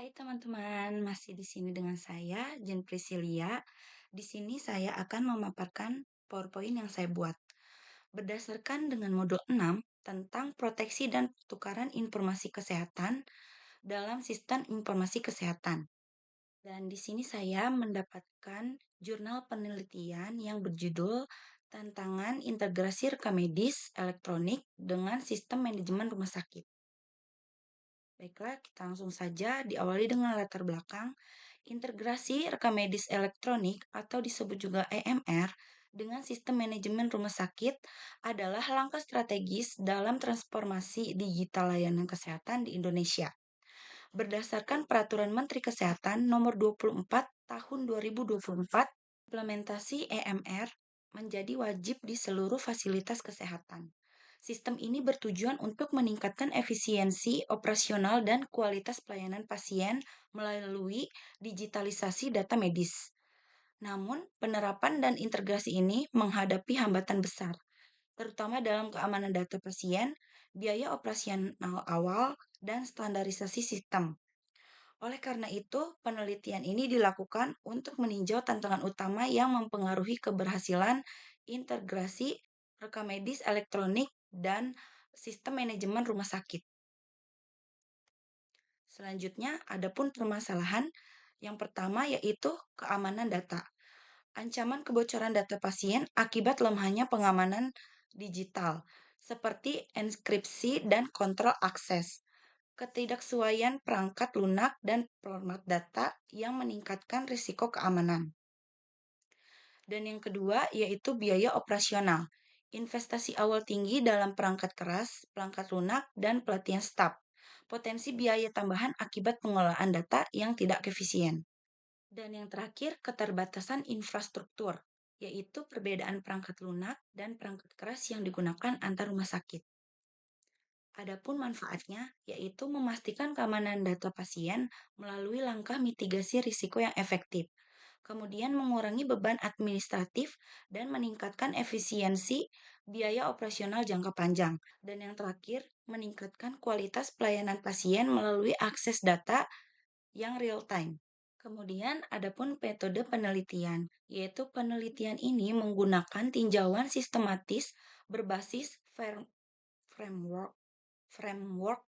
Hai teman-teman, masih di sini dengan saya, Jen Priscilia. Di sini saya akan memaparkan PowerPoint yang saya buat. Berdasarkan dengan modul 6 tentang proteksi dan pertukaran informasi kesehatan dalam sistem informasi kesehatan. Dan di sini saya mendapatkan jurnal penelitian yang berjudul Tantangan Integrasi Rekam Medis Elektronik dengan Sistem Manajemen Rumah Sakit. Baiklah, kita langsung saja diawali dengan latar belakang. Integrasi rekam medis elektronik atau disebut juga EMR dengan sistem manajemen rumah sakit adalah langkah strategis dalam transformasi digital layanan kesehatan di Indonesia. Berdasarkan Peraturan Menteri Kesehatan Nomor 24 Tahun 2024, implementasi EMR menjadi wajib di seluruh fasilitas kesehatan. Sistem ini bertujuan untuk meningkatkan efisiensi operasional dan kualitas pelayanan pasien melalui digitalisasi data medis. Namun, penerapan dan integrasi ini menghadapi hambatan besar, terutama dalam keamanan data pasien, biaya operasional awal, dan standarisasi sistem. Oleh karena itu, penelitian ini dilakukan untuk meninjau tantangan utama yang mempengaruhi keberhasilan integrasi rekam medis elektronik dan sistem manajemen rumah sakit. Selanjutnya, ada pun permasalahan yang pertama yaitu keamanan data. Ancaman kebocoran data pasien akibat lemahnya pengamanan digital, seperti enkripsi dan kontrol akses. Ketidaksesuaian perangkat lunak dan format data yang meningkatkan risiko keamanan. Dan yang kedua yaitu biaya operasional. Investasi awal tinggi dalam perangkat keras, perangkat lunak, dan pelatihan staf. Potensi biaya tambahan akibat pengelolaan data yang tidak efisien. Dan yang terakhir, keterbatasan infrastruktur, yaitu perbedaan perangkat lunak dan perangkat keras yang digunakan antar rumah sakit. Adapun manfaatnya, yaitu memastikan keamanan data pasien melalui langkah mitigasi risiko yang efektif, kemudian mengurangi beban administratif dan meningkatkan efisiensi biaya operasional jangka panjang, dan yang terakhir, meningkatkan kualitas pelayanan pasien melalui akses data yang real-time. Kemudian, adapun metode penelitian, yaitu penelitian ini menggunakan tinjauan sistematis berbasis framework framework.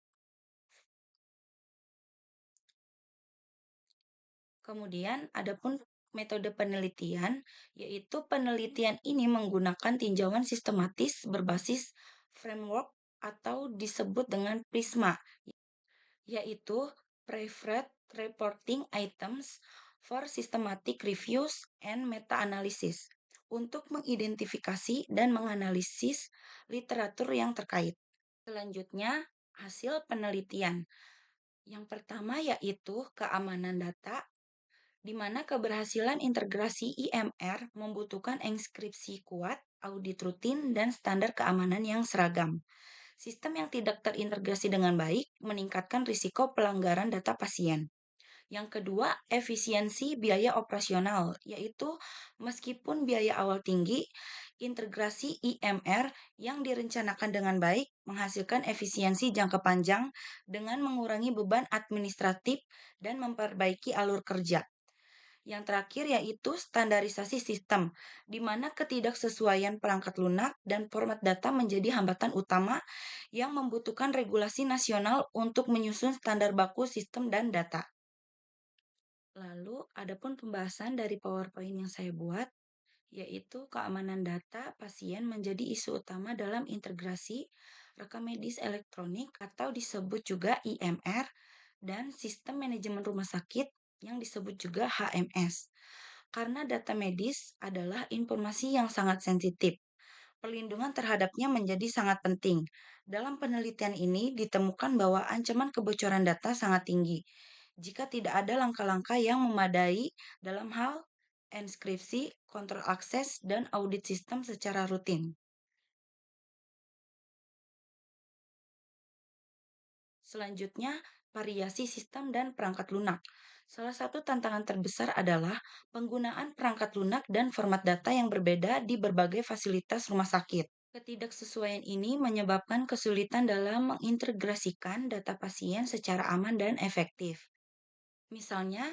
Kemudian adapun metode penelitian, yaitu penelitian ini menggunakan tinjauan sistematis berbasis framework atau disebut dengan PRISMA, yaitu Preferred Reporting Items for Systematic Reviews and Meta-Analysis, untuk mengidentifikasi dan menganalisis literatur yang terkait. Selanjutnya, hasil penelitian. Yang pertama yaitu keamanan data, di mana keberhasilan integrasi IMR membutuhkan enkripsi kuat, audit rutin, dan standar keamanan yang seragam. Sistem yang tidak terintegrasi dengan baik meningkatkan risiko pelanggaran data pasien. Yang kedua, efisiensi biaya operasional, yaitu meskipun biaya awal tinggi, integrasi IMR yang direncanakan dengan baik menghasilkan efisiensi jangka panjang dengan mengurangi beban administratif dan memperbaiki alur kerja. Yang terakhir yaitu standarisasi sistem, di mana ketidaksesuaian perangkat lunak dan format data menjadi hambatan utama yang membutuhkan regulasi nasional untuk menyusun standar baku sistem dan data. Lalu, adapun pembahasan dari PowerPoint yang saya buat, yaitu keamanan data pasien menjadi isu utama dalam integrasi rekam medis elektronik atau disebut juga IMR dan sistem manajemen rumah sakit yang disebut juga HMS. Karena data medis adalah informasi yang sangat sensitif, perlindungan terhadapnya menjadi sangat penting. Dalam penelitian ini ditemukan bahwa ancaman kebocoran data sangat tinggi jika tidak ada langkah-langkah yang memadai dalam hal enskripsi, kontrol akses, dan audit sistem secara rutin. Selanjutnya, variasi sistem dan perangkat lunak. Salah satu tantangan terbesar adalah penggunaan perangkat lunak dan format data yang berbeda di berbagai fasilitas rumah sakit. Ketidaksesuaian ini menyebabkan kesulitan dalam mengintegrasikan data pasien secara aman dan efektif. Misalnya,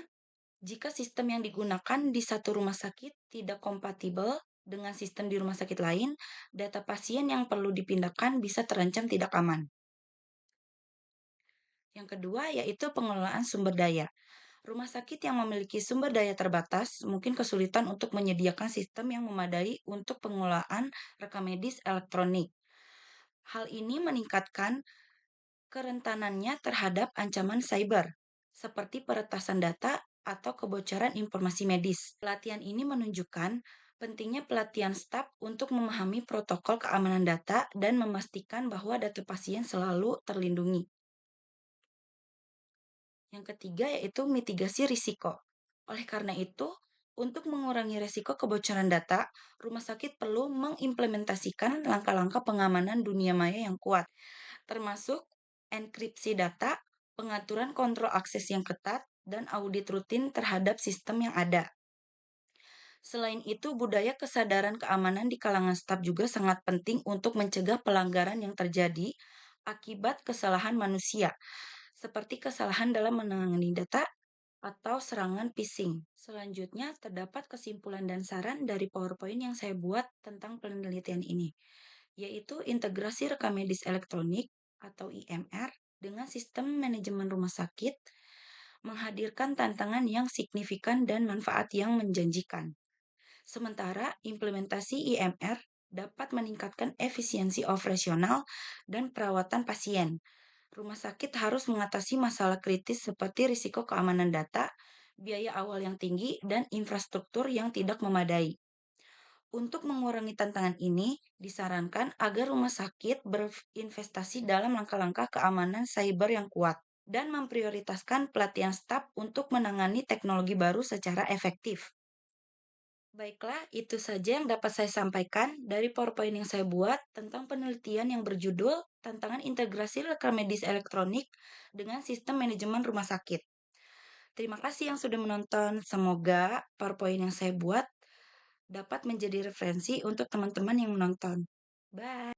jika sistem yang digunakan di satu rumah sakit tidak kompatibel dengan sistem di rumah sakit lain, data pasien yang perlu dipindahkan bisa terancam tidak aman. Yang kedua yaitu pengelolaan sumber daya. Rumah sakit yang memiliki sumber daya terbatas mungkin kesulitan untuk menyediakan sistem yang memadai untuk pengelolaan rekam medis elektronik. Hal ini meningkatkan kerentanannya terhadap ancaman cyber, seperti peretasan data atau kebocoran informasi medis. Pelatihan ini menunjukkan pentingnya pelatihan staf untuk memahami protokol keamanan data dan memastikan bahwa data pasien selalu terlindungi. Yang ketiga yaitu mitigasi risiko. Oleh karena itu, untuk mengurangi risiko kebocoran data, rumah sakit perlu mengimplementasikan langkah-langkah pengamanan dunia maya yang kuat, termasuk enkripsi data, pengaturan kontrol akses yang ketat, dan audit rutin terhadap sistem yang ada. Selain itu, budaya kesadaran keamanan di kalangan staf juga sangat penting untuk mencegah pelanggaran yang terjadi akibat kesalahan manusia, seperti kesalahan dalam menangani data atau serangan phishing. Selanjutnya, terdapat kesimpulan dan saran dari PowerPoint yang saya buat tentang penelitian ini, yaitu integrasi rekam medis elektronik atau IMR dengan sistem manajemen rumah sakit menghadirkan tantangan yang signifikan dan manfaat yang menjanjikan. Sementara implementasi IMR dapat meningkatkan efisiensi operasional dan perawatan pasien. Rumah sakit harus mengatasi masalah kritis seperti risiko keamanan data, biaya awal yang tinggi, dan infrastruktur yang tidak memadai. Untuk mengurangi tantangan ini, disarankan agar rumah sakit berinvestasi dalam langkah-langkah keamanan cyber yang kuat dan memprioritaskan pelatihan staf untuk menangani teknologi baru secara efektif. Baiklah, itu saja yang dapat saya sampaikan dari PowerPoint yang saya buat tentang penelitian yang berjudul Tantangan Integrasi Rekam Medis Elektronik dengan Sistem Manajemen Rumah Sakit. Terima kasih yang sudah menonton. Semoga PowerPoint yang saya buat dapat menjadi referensi untuk teman-teman yang menonton. Bye.